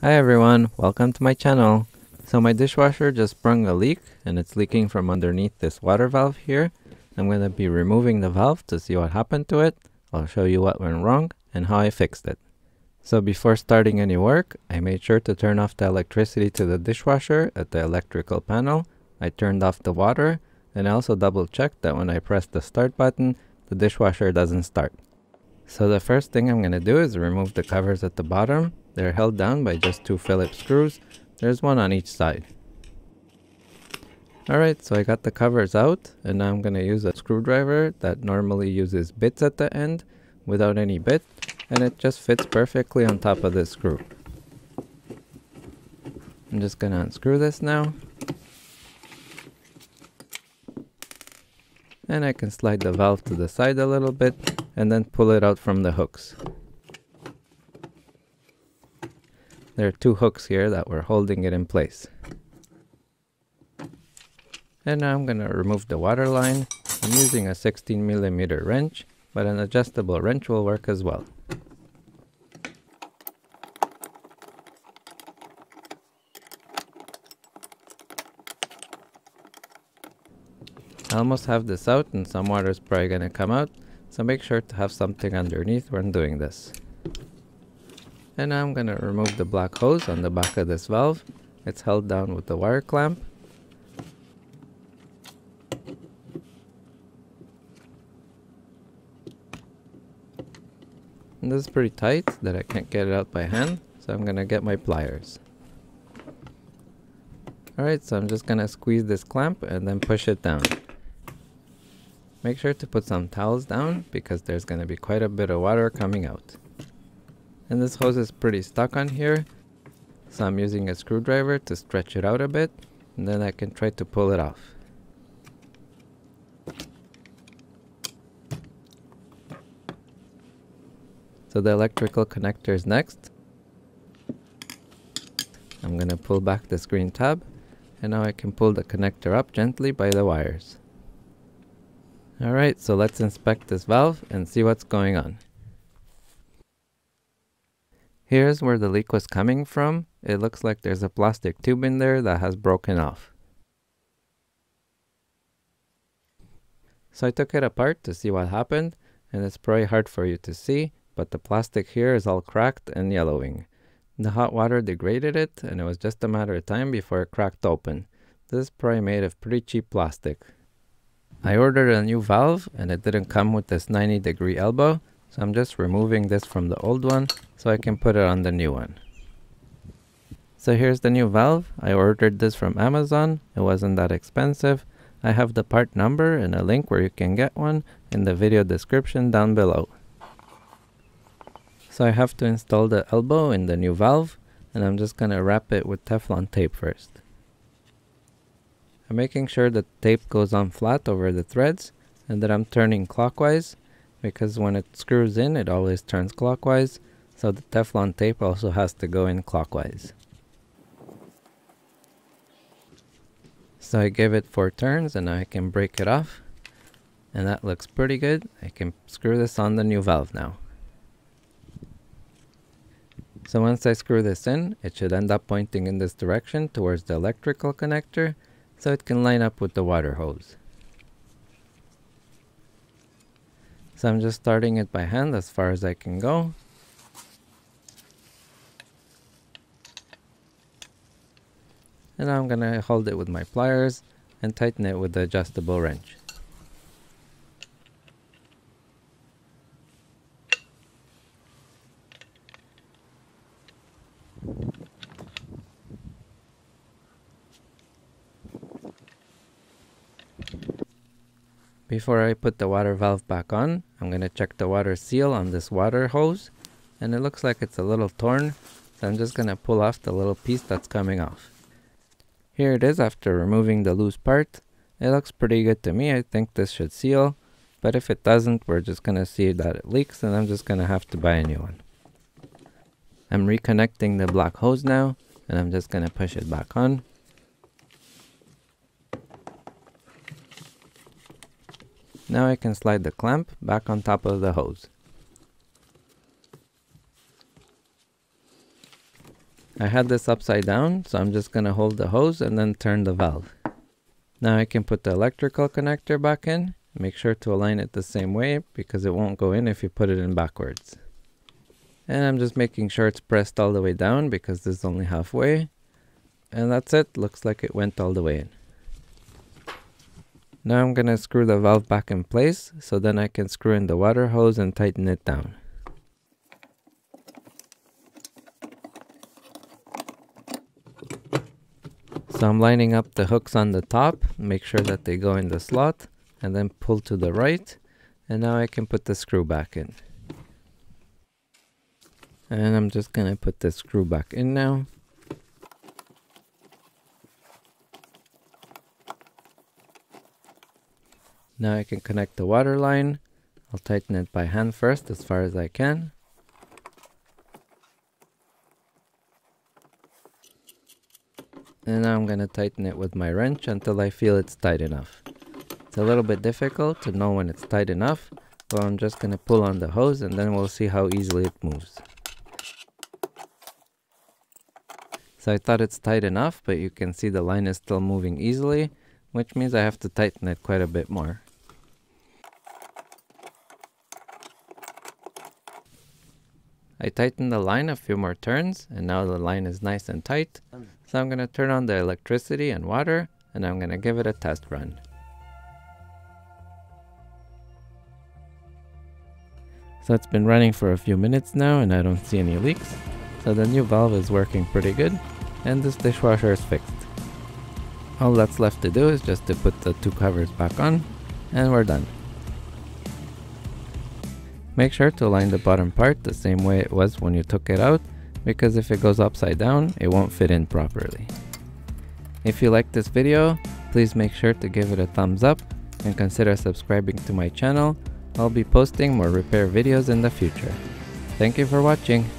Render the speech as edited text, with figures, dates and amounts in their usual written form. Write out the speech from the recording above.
Hi everyone, welcome to my channel. So my dishwasher just sprung a leak and it's leaking from underneath this water valve here. I'm going to be removing the valve to see what happened to it. I'll show you what went wrong and how I fixed it. So before starting any work, I made sure to turn off the electricity to the dishwasher at the electrical panel. I turned off the water and I also double checked that when I press the start button, the dishwasher doesn't start. So the first thing I'm going to do is remove the covers at the bottom. They're held down by just 2 Phillips screws. There's one on each side. Alright, so I got the covers out and now I'm going to use a screwdriver that normally uses bits at the end without any bit, and it just fits perfectly on top of this screw. I'm just going to unscrew this now. And I can slide the valve to the side a little bit and then pull it out from the hooks. There are 2 hooks here that were holding it in place. And now I'm going to remove the water line. I'm using a 16mm wrench, but an adjustable wrench will work as well. I almost have this out and some water is probably going to come out, so make sure to have something underneath when doing this. And now I'm going to remove the black hose on the back of this valve. It's held down with the wire clamp. And this is pretty tight that I can't get it out by hand, so I'm going to get my pliers. Alright, so I'm just going to squeeze this clamp and then push it down. Make sure to put some towels down because there's going to be quite a bit of water coming out. And this hose is pretty stuck on here, so I'm using a screwdriver to stretch it out a bit, and then I can try to pull it off. So the electrical connector is next. I'm going to pull back the screen tab, and now I can pull the connector up gently by the wires. Alright, so let's inspect this valve and see what's going on. Here's where the leak was coming from. It looks like there's a plastic tube in there that has broken off. So I took it apart to see what happened, and it's probably hard for you to see, but the plastic here is all cracked and yellowing. The hot water degraded it, and it was just a matter of time before it cracked open. This is probably made of pretty cheap plastic. I ordered a new valve, and it didn't come with this 90-degree elbow, so I'm just removing this from the old one so I can put it on the new one. So here's the new valve. I ordered this from Amazon. It wasn't that expensive. I have the part number and a link where you can get one in the video description down below. So I have to install the elbow in the new valve, and I'm just going to wrap it with Teflon tape first. I'm making sure the tape goes on flat over the threads and that I'm turning clockwise, because when it screws in it always turns clockwise, so the Teflon tape also has to go in clockwise. So I gave it 4 turns and now I can break it off, and that looks pretty good. I can screw this on the new valve now. So once I screw this in, it should end up pointing in this direction towards the electrical connector, so it can line up with the water hose. So I'm just starting it by hand as far as I can go. And now I'm going to hold it with my pliers and tighten it with the adjustable wrench. Before I put the water valve back on, I'm going to check the water seal on this water hose, and it looks like it's a little torn, so I'm just going to pull off the little piece that's coming off. Here it is after removing the loose part. It looks pretty good to me. I think this should seal, but if it doesn't, we're just going to see that it leaks, and I'm just going to have to buy a new one. I'm reconnecting the black hose now, and I'm just going to push it back on. Now I can slide the clamp back on top of the hose. I had this upside down, so I'm just going to hold the hose and then turn the valve. Now I can put the electrical connector back in. Make sure to align it the same way because it won't go in if you put it in backwards. And I'm just making sure it's pressed all the way down because this is only halfway. And that's it. Looks like it went all the way in. Now I'm going to screw the valve back in place so then I can screw in the water hose and tighten it down. So I'm lining up the hooks on the top, make sure that they go in the slot, and then pull to the right, and now I can put the screw back in. And I'm just going to put the screw back in now. Now I can connect the water line. I'll tighten it by hand first as far as I can. And now I'm going to tighten it with my wrench until I feel it's tight enough. It's a little bit difficult to know when it's tight enough, but I'm just going to pull on the hose and then we'll see how easily it moves. So I thought it's tight enough, but you can see the line is still moving easily, which means I have to tighten it quite a bit more. I tightened the line a few more turns, and now the line is nice and tight. So I'm going to turn on the electricity and water, and I'm going to give it a test run. So it's been running for a few minutes now, and I don't see any leaks. So the new valve is working pretty good, and this dishwasher is fixed. All that's left to do is just to put the two covers back on, and we're done. Make sure to align the bottom part the same way it was when you took it out, because if it goes upside down, it won't fit in properly. If you liked this video, please make sure to give it a thumbs up and consider subscribing to my channel. I'll be posting more repair videos in the future. Thank you for watching.